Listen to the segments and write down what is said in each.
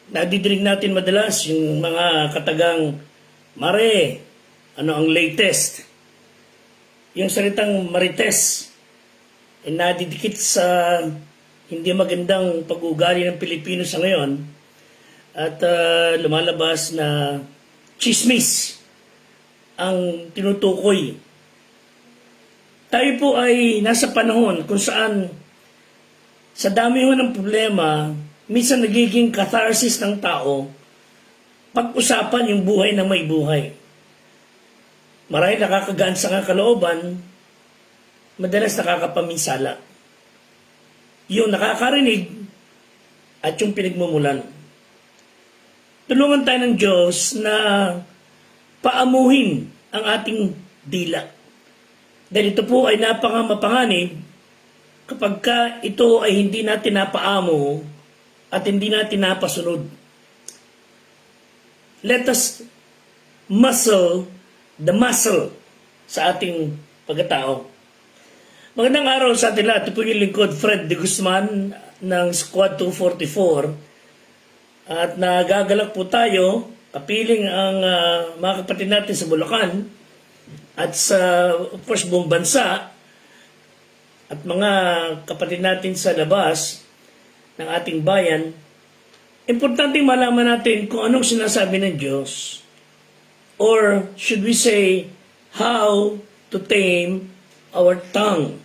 Nadidinig natin madalas yung mga katagang, Mare, ano ang latest? Yung salitang marites ay nadidikit sa hindi magandang pag-uugali ng Pilipino sa ngayon at lumalabas na chismis ang tinutukoy. Tayo po ay nasa panahon kung saan sa dami ho ng problema, minsan nagiging catharsis ng tao pag-usapan yung buhay na may buhay. Marahil nakakagaan sa kalooban, madalas nakakapaminsala. Yung nakakarinig at yung pinagmumulan. Tulungan tayo ng Diyos na paamuhin ang ating dila. Dahil ito po ay napakamapanganib kapag ka ito ay hindi natin napaamo at hindi natin napasunod. Let us muscle the muscle sa ating pagkatao. Magandang araw sa atin lahat. Ito po yung lingkod Fred de Guzman ng Squad 244 at nagagalak po tayo kapiling ang mga kapatid natin sa Bulacan at sa of course buong bansa at mga kapatid natin sa labas ng ating bayan. Importante malaman natin kung anong sinasabi ng Diyos. Or should we say, how to tame our tongue?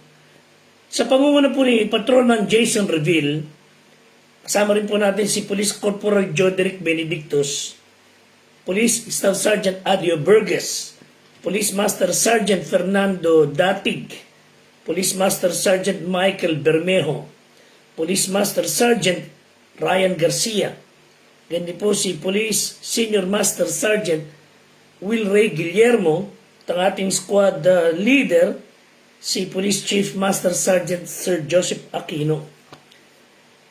Sa pamumuno po ni Patrolman Jason Reville, kasama rin po natin si Police Corporal Joderick Benedictus, Police Staff Sergeant Adio Burgess, Police Master Sergeant Fernando Datig, Police Master Sergeant Michael Bermejo, Police Master Sergeant Ryan Garcia, ganyan po si Police Senior Master Sergeant Will Ray Guillermo, ang ating squad leader, si Police Chief Master Sergeant Sir Joseph Aquino.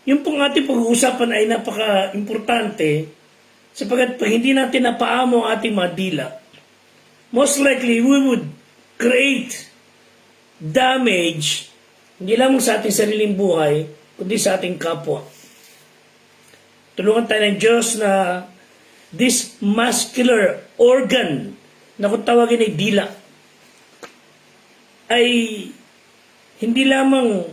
Yung pong ating pag-uusapan ay napaka-importante sapagkat pag hindi natin napaamo ang ating mga dila, most likely we would create damage hindi lang sa ating sariling buhay, kundi sa ating kapwa. Tulungan tayo ng Diyos na this muscular organ na kung tawagin ay dila ay hindi lamang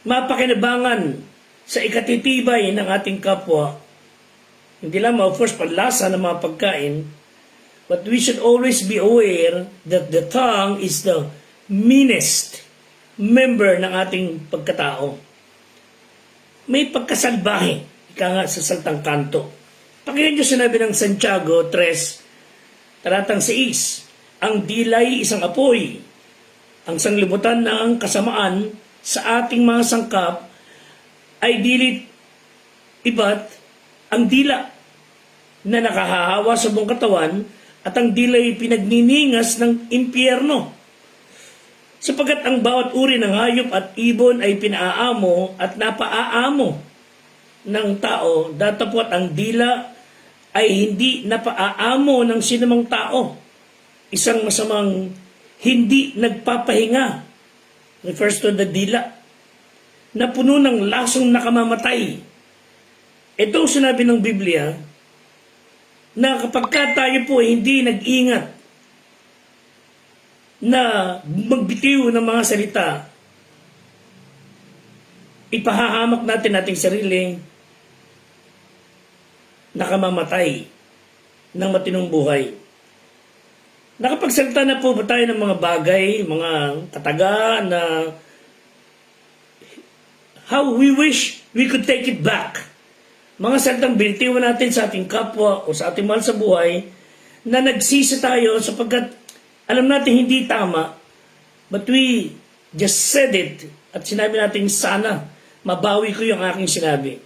mapakinabangan sa ikatitibay ng ating kapwa, hindi lamang of course panlasa ng mga pagkain, but we should always be aware that the tongue is the meanest member ng ating pagkatao. May pagkasalbahe, ika nga sa salitang kanto. Pakinggan niyo sinabi ng Santiago 3, talatang 6, ang dilay isang apoy, ang sanglibutan ng kasamaan sa ating mga sangkap ay dilit iba't ang dila na nakahahawa sa buong katawan at ang dilay pinagniningas ng impyerno. Sapagkat ang bawat uri ng hayop at ibon ay pinaaamo at napaaamo ng tao, datapwat ang dila ay hindi napaaamo ng sinumang tao. Isang masamang hindi nagpapahinga, refers to the dila, na puno ng lasong nakamamatay. Ito ang sinabi ng Biblia, na kapag tayo po hindi nag-ingat na magbitiw ng mga salita, ipahahamak natin ating sarili nakamamatay ng matinong buhay. Nakapagsalita na po ba tayo ng mga bagay, mga kataga na how we wish we could take it back. Mga salitang binitiwan natin sa ating kapwa o sa ating mahal sa buhay na nagsisi tayo sapagkat alam natin hindi tama, but we just said it at sinabi natin sana mabawi ko yung aking sinabi.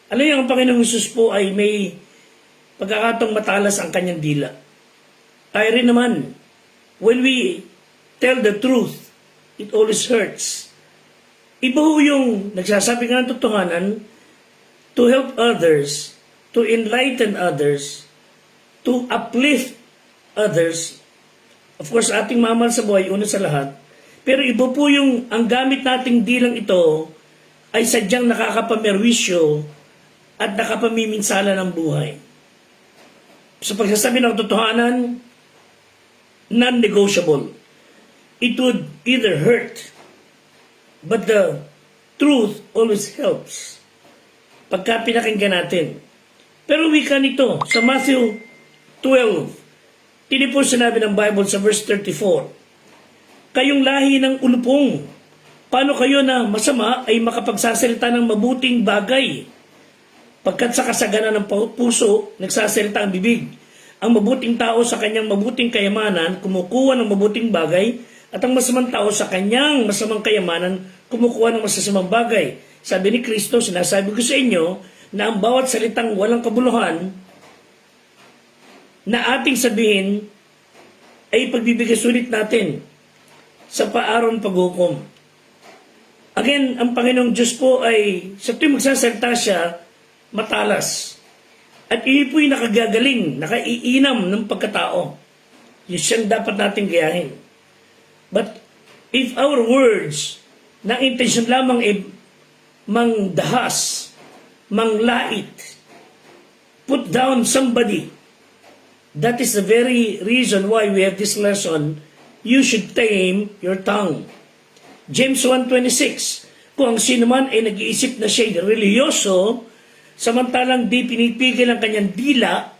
Alam niyo, ang Panginoong Jesus po ay may pagkakataong matalas ang kanyang dila. Tayo rin naman, when we tell the truth, it always hurts. Iba ho yung nagsasabi ka ng totohanan to help others, to enlighten others, to uplift others. Of course, ating mamahal sa buhay, una sa lahat. Pero iba po yung ang gamit nating dilang ito ay sadyang nakakapamerwisyo at nakapamiminsala ng buhay. Sa pagsasabi ng totohanan, non-negotiable. It would either hurt, but the truth always helps. Pagka pinakinggan natin. Pero wika nito, sa Matthew 12, tinipon sinabi ng Bible sa verse 34, kayong lahi ng ulupong, paano kayo na masama ay makapagsasalita ng mabuting bagay? Pagkat sa kasaganan ng puso, nagsasalita ang bibig. Ang mabuting tao sa kanyang mabuting kayamanan, kumukuha ng mabuting bagay, at ang masamang tao sa kanyang masamang kayamanan, kumukuha ng masasamang bagay. Sabi ni Kristo, sinasabi ko sa inyo, na ang bawat salitang walang kabuluhan, na ating sabihin, ay pagbibigay sulit natin sa paaron paghukom. Again, ang Panginoong Diyos po ay, sa tuwing magsasalita siya, matalas. At iyon po'y nakagagaling, nakaiinam ng pagkatao. Yun siyang dapat natin gayahin. But if our words, na intensyon lamang ay mangdahas, manglait, put down somebody, that is the very reason why we have this lesson, you should tame your tongue. James 1:26, kung ang sino man ay nag-iisip na siya'y religyoso, samantalang di pinipigil ang kanyang dila,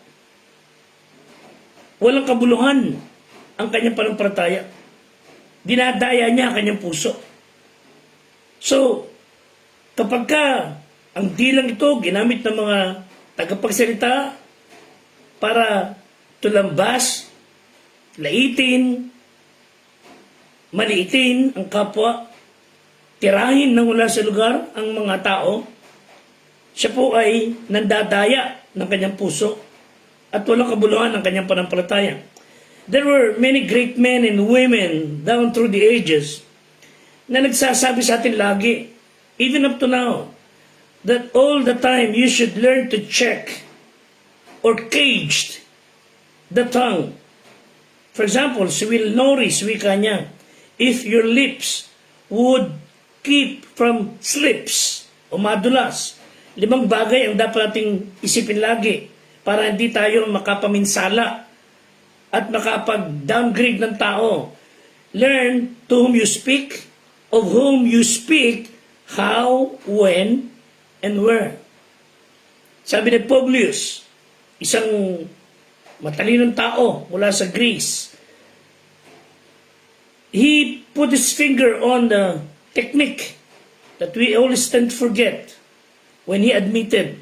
walang kabuluhan ang kanyang panampalataya. Dinadaya niya ang kanyang puso. So, kapag ka ang dilang ito ginamit ng mga tagapagsalita para tulambas, laitin, maliitin ang kapwa, tirahin ng wala sa lugar ang mga tao, siya po ay nandadaya ng kanyang puso at walang kabuluhan ng kanyang panampalataya. There were many great men and women down through the ages na nagsasabi sa atin lagi, even up to now, that all the time you should learn to check or cage the tongue. For example, si Will Norris, wika niya, if your lips would keep from slips o madulas, 5 bagay ang dapat nating isipin lagi para hindi tayo makapaminsala at makapag-downgrade ng tao. Learn to whom you speak, of whom you speak, how, when, and where. Sabi ni Publius, isang matalinong tao mula sa Greece, he put his finger on the technique that we always tend to forget when he admitted,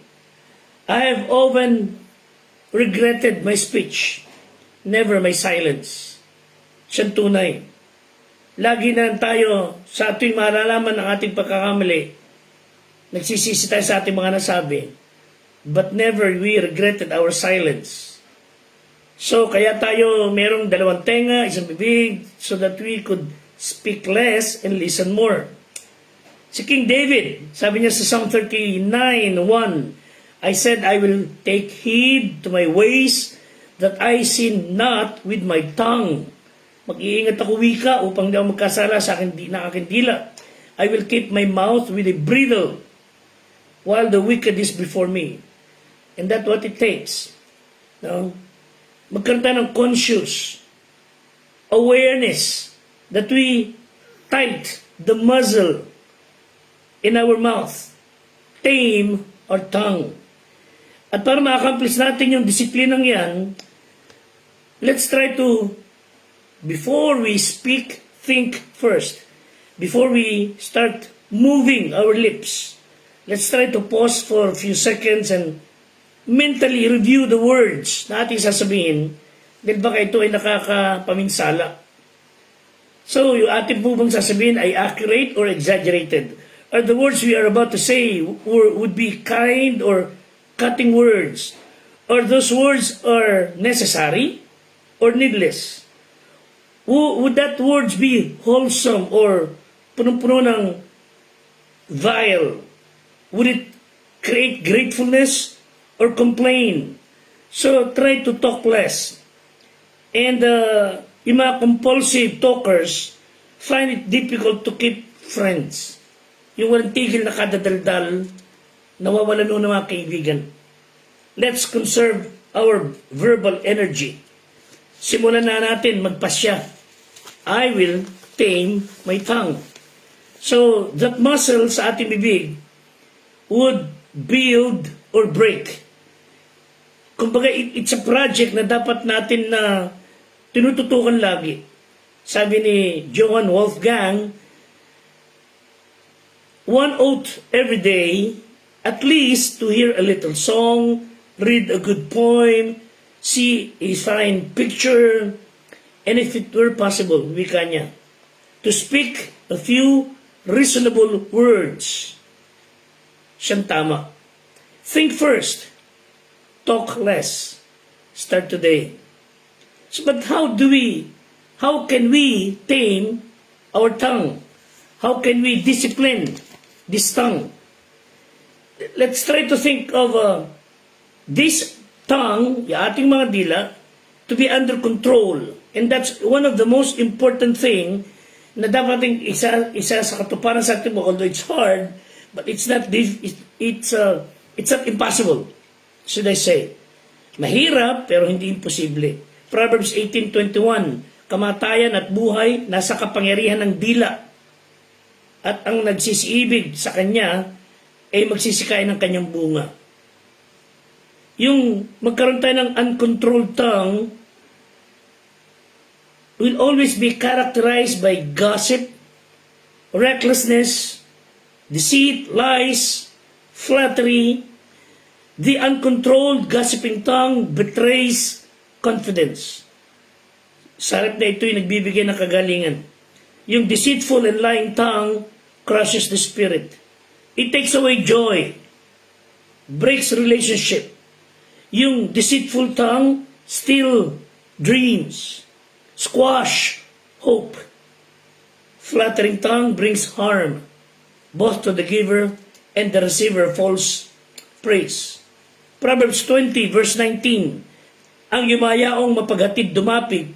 I have often regretted my speech, never my silence. Siyang tunay. Lagi na tayo sa ating malalaman ng ating pagkakamali, nagsisisi tayo sa ating mga nasabi, but never we regretted our silence. So, kaya tayo merong 2 tenga, 1 bibig, so that we could speak less and listen more. Si King David, sabi niya sa Psalm 39:1, I said, I will take heed to my ways, that I sin not with my tongue. Mag-iingat ako wika upang di ako magkasala sa aking dila. I will keep my mouth with a bridle, while the wicked is before me. And that's what it takes. No? Magkaroon tayo ng conscious awareness that we tight the muzzle in our mouth, tame our tongue. At para ma-accomplish natin yung disiplinang yan, let's try to, before we speak, think first. Before we start moving our lips, let's try to pause for a few seconds and mentally review the words na ating sasabihin dahil baka ito ay nakakapaminsala. So, yung ating po bang sasabihin ay accurate or exaggerated? Are the words we are about to say would be kind or cutting words? Or those words are necessary or needless? Would that words be wholesome or punong-puno ng vile? Would it create gratefulness or complain? So try to talk less. And yung mga compulsive talkers find it difficult to keep friends. Yung walang tigil na kadadaldal nawawalan nun ng mga kaibigan. Let's conserve our verbal energy. Simulan na natin magpasya. I will tame my tongue. So, that muscle sa ating bibig would build or break. Kumbaga, it's a project na dapat natin na tinututukan lagi. Sabi ni Johann Wolfgang, one ought every day at least to hear a little song, read a good poem, see a fine picture, and if it were possible, wika niya, to speak a few reasonable words. Siyang tama. Think first, talk less. Start today. So, but how can we tame our tongue? How can we discipline this tongue? Let's try to think of this tongue, yung ating mga dila, to be under control. And that's one of the most important thing na dapat isa sa katuparan sa ating mga, although it's hard, but it's not impossible, should I say. Mahirap, pero hindi imposible. Proverbs 18:21, kamatayan at buhay nasa kapangyarihan ng dila, at ang nagsisiibig sa kanya ay magsisikain ng kanyang bunga. Yung magkaroon tayo ng uncontrolled tongue will always be characterized by gossip, recklessness, deceit, lies, flattery. The uncontrolled gossiping tongue betrays confidence. Sarap na ito'y nagbibigay ng kagalingan. Yung deceitful and lying tongue crushes the spirit. It takes away joy, breaks relationship. Yung deceitful tongue steal dreams, squash hope. Flattering tongue brings harm, both to the giver and the receiver of false praise. Proverbs 20 verse 19, ang yumayaong mapaghatid dumapit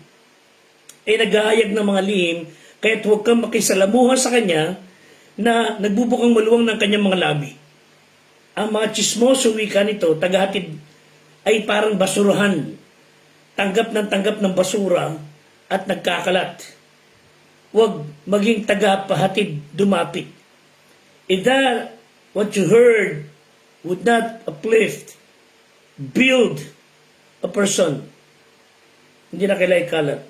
ay naghahayag ng mga lihim, kaya't huwag kang makisalamuha sa kanya na nagbubukang maluwang ng kanyang mga labi. Ang mga chismoso, wika nito, tagahatid ay parang basurahan, tanggap ng basura at nagkakalat. Huwag maging tagapahatid dumapit. If that what you heard would not uplift, build a person, hindi na kailangan ikalat.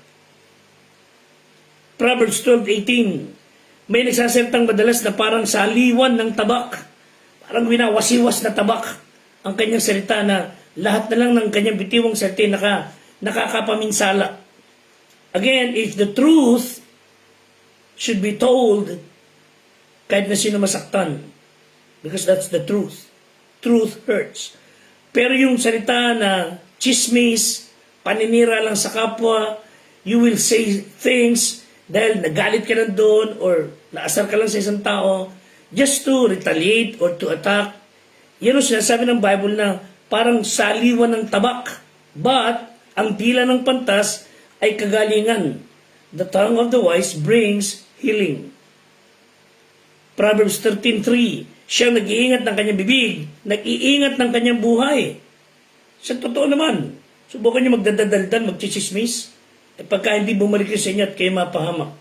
Proverbs 12:18, may nagsasalitang madalas na parang saliwan ng tabak, parang winawasiwas na tabak ang kanyang salita, na lahat na lang ng kanyang bitiwang salita nakakapaminsala. Again, if the truth should be told, kahit na sino masaktan, because that's the truth. Truth hurts. Pero yung salita na chismis, paninira lang sa kapwa, you will say things dahil nagalit ka lang doon or naasar ka lang sa isang tao just to retaliate or to attack. Yan ang sinasabi ng Bible na parang saliwan ng tabak, but ang dila ng pantas ay kagalingan. The tongue of the wise brings healing. Proverbs 13:3, siyang nag-iingat ng kanyang bibig, nag-iingat ng kanyang buhay. Sa totoo naman, subukan niyo magdadaldal, magchichismis, at pagka hindi bumalik sa inyo at kayo mapahamak.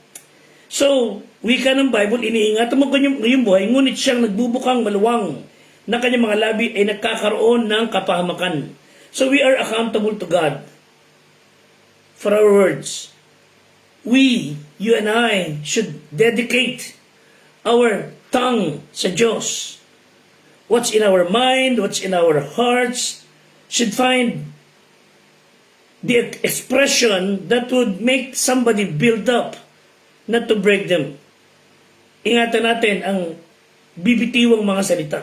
So, wika ng Bible, iniingatan mo kanyang buhay, ngunit siyang nagbubukang maluwang na kanyang mga labi ay nagkakaroon ng kapahamakan. So, we are accountable to God for our words. We, you and I, should dedicate our tongue sa Diyos. What's in our mind, what's in our hearts, should find the expression that would make somebody build up, not to break them. Ingatan natin ang bibitiwang mga salita.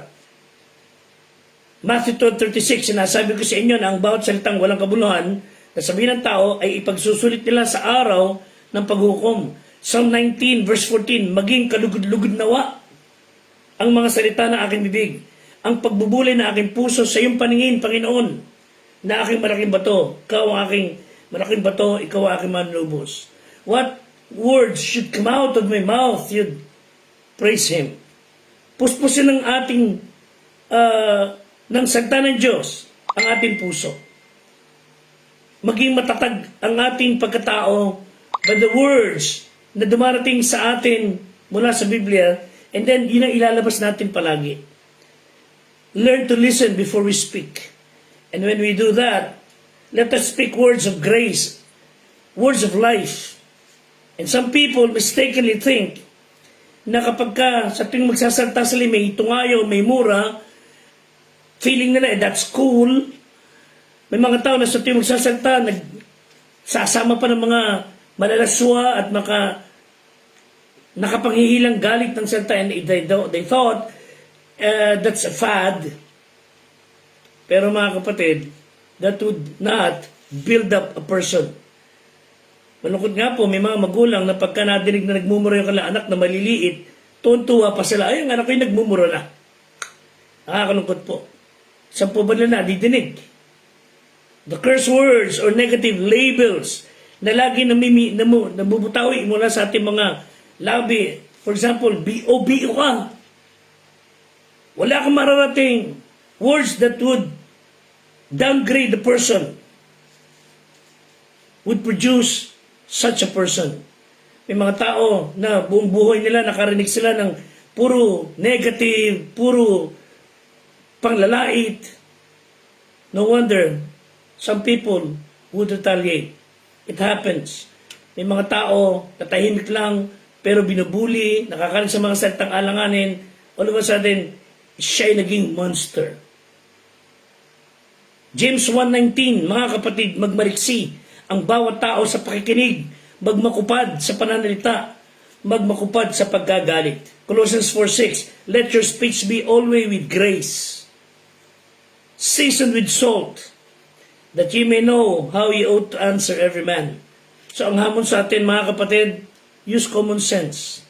Matthew 12:36, sinasabi ko sa inyo na ang bawat salitang walang kabuluhan na sabihin ng tao ay ipagsusulit nila sa araw ng paghukom. Psalm 19 verse 14, maging kalugod-lugod nawa ang mga salita ng aking bibig, ang pagbubulay ng aking puso sa iyong paningin, Panginoon, na aking malaking bato, ikaw ang aking malaking bato, ikaw ang aking manlubos. What words should come out of my mouth? You'd praise Him. Puspusin ang ating ng salita ng Diyos ang ating puso. Maging matatag ang ating pagkatao by the words na dumarating sa atin mula sa Biblia, and then yun ang ilalabas natin palagi. Learn to listen before we speak. And when we do that, let us speak words of grace, words of life. And some people mistakenly think na kapag ka sa tuwing magsasalta sila may tungayo, may mura, feeling nila that's cool. May mga tao na sa tuwing magsasalta, nagsasama pa ng mga malalaswa at nakapanghihilang galit ng salta, and they thought that's a fad. Pero mga kapatid, that would not build up a person. Malungkot nga po, may mga magulang na pagka nadinig na nagmumura yung kala anak na maliliit, tuwan-tuwa pa sila, ay, ang anak ko yung nagmumura na. Nakakalungkot po. Saan po ba nila nadidinig? The curse words or negative labels na lagi namubutawi mula sa ating mga labi. For example, B.O.B.O. ka. Wala kang mararating. Words that would downgrade the person would produce such a person. May mga tao na buong buhay nila nakarinig sila ng puro negative, puro panglalait. No wonder some people would retaliate. It happens. May mga tao na tahimik lang pero binubuli, nakakarinig sa mga salitang alanganin, all of a sudden, siya ay naging monster. James 1:19, mga kapatid, magmariksi ang bawat tao sa pakikinig, magmakupad sa pananalita, magmakupad sa paggagalit. Colossians 4:6, let your speech be always with grace, seasoned with salt, that ye may know how ye ought to answer every man. So ang hamon sa atin, mga kapatid, use common sense.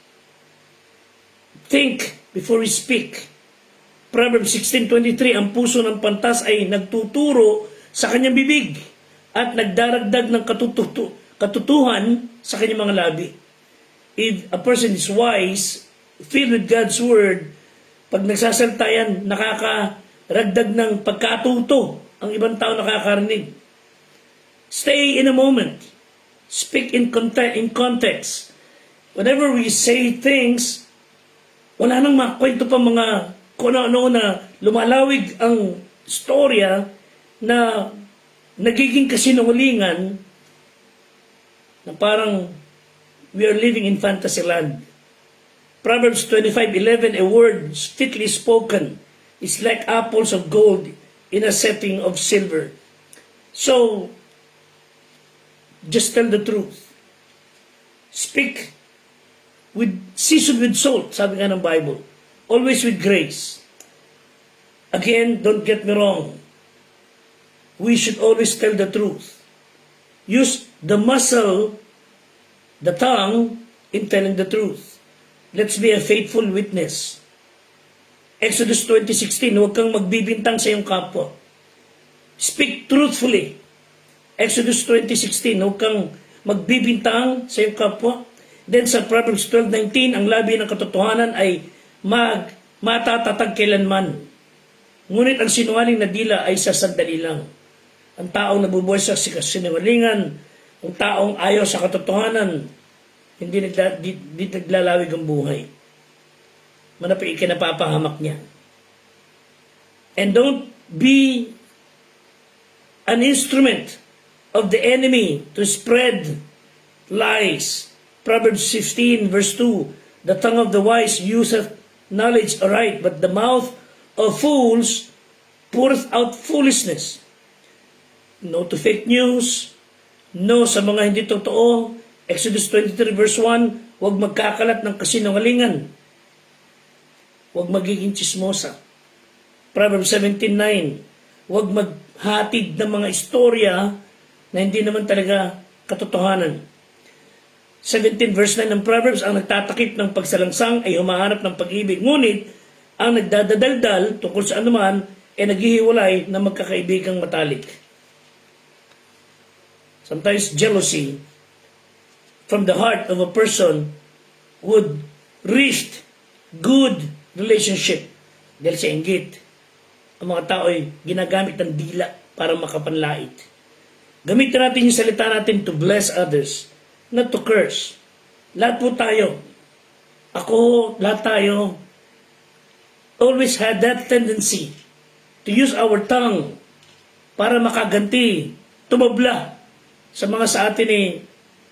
Think before we speak. Proverbs 16:23, ang puso ng pantas ay nagtuturo sa kanyang bibig at nagdaragdag ng katutuhan sa kanyang mga labi. If a person is wise, filled with God's word, pag nagsasalta yan, nakakaragdag ng pagkatuto ang ibang tao nakakarinig. Stay in a moment. Speak in context. Whenever we say things, wala nang makwento pa mga kung ano na lumalawig ang storya na nagiging kasinungalingan na parang we are living in fantasy land. Proverbs 25:11, a word fitly spoken is like apples of gold in a setting of silver. So, just tell the truth. Speak seasoned with salt, sabi nga ng Bible. Always with grace. Again, don't get me wrong. We should always tell the truth. Use the muscle, the tongue, in telling the truth. Let's be a faithful witness. Exodus 20:16, huwag kang magbibintang sa iyong kapwa. Speak truthfully. Exodus 20:16, huwag kang magbibintang sa iyong kapwa. Then sa Proverbs 12:19, ang labi ng katotohanan ay matatatag kailanman. Ngunit ang sinungaling na dila ay sa sandali lang. Ang taong nabubuhay sa sinungalingan, ang taong ayaw sa katotohanan, hindi naglalawig ang buhay. Manapi ikinapapahamak niya. And don't be an instrument of the enemy to spread lies. Proverbs 15:2, the tongue of the wise useth knowledge aright, but the mouth of fools poureth out foolishness. No to fake news, no sa mga hindi totoo. Exodus 23:1, huwag magkakalat ng kasinungalingan. Huwag magiging chismosa. Proverbs 17:9, huwag maghatid ng mga istorya na hindi naman talaga katotohanan. 17:9 ng Proverbs, ang nagtatakip ng pagsalangsang ay humahanap ng pag-ibig. Ngunit, ang nagdadadaldal tungkol sa anuman ay naghihiwalay na magkakaibigang matalik. Sometimes jealousy from the heart of a person would risk good relationship dahil sa inggit. ang mga tao ay ginagamit ng dila para makapanlait. Gamitin natin yung salita natin to bless others, not to curse. Lahat po tayo, ako, lahat tayo, always had that tendency to use our tongue para makaganti, tumabla sa mga sa atin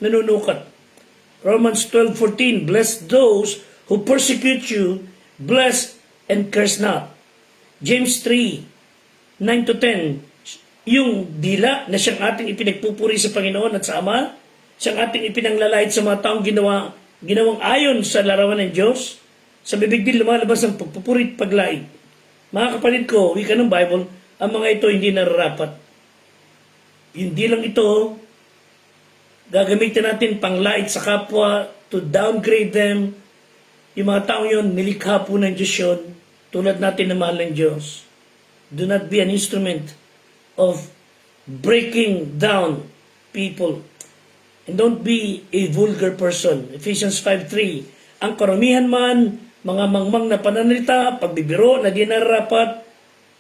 nanunukat. Romans 12:14, bless those who persecute you, bless and curse not. James 3:9-10, yung dila na siyang ating ipinagpupuri sa Panginoon at sa Ama, siyang ating ipinanglalait sa mga taong ginawang ayon sa larawan ng Diyos, sa bibig din lumalabas ang pagpupuri at paglait. Mga kapatid ko, wika ng Bible, ang mga ito hindi nararapat. Yung dilang ito, gagamitin natin panglait sa kapwa, to downgrade them. Yung mga tao yun, nilikha po ng Diyos yun, tulad natin na mahal ng Diyos. Do not be an instrument of breaking down people. And don't be a vulgar person. Ephesians 5:3, ang karamihan man, mga mangmang na pananalita, pagbibiro na di nararapat,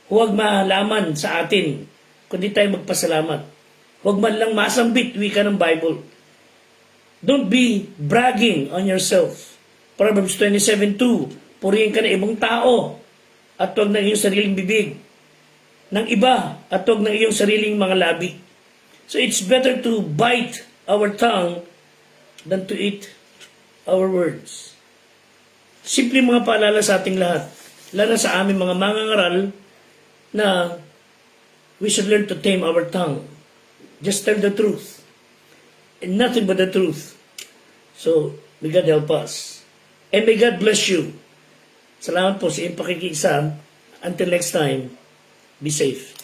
huwag malaman sa atin, kundi tayo magpasalamat. Huwag man lang masambit, wika ng Bible. Don't be bragging on yourself. Proverbs 27:2, purihin ka ng ibang tao at huwag ng iyong sariling bibig. Ng iba at huwag ng iyong sariling mga labi. So it's better to bite our tongue than to eat our words. Simple mga paalala sa ating lahat, lalo sa aming mga mangangaral, na we should learn to tame our tongue. Just tell the truth. And nothing but the truth. So, may God help us. And may God bless you. Salamat po sa iyong pakikiisa. Until next time, be safe.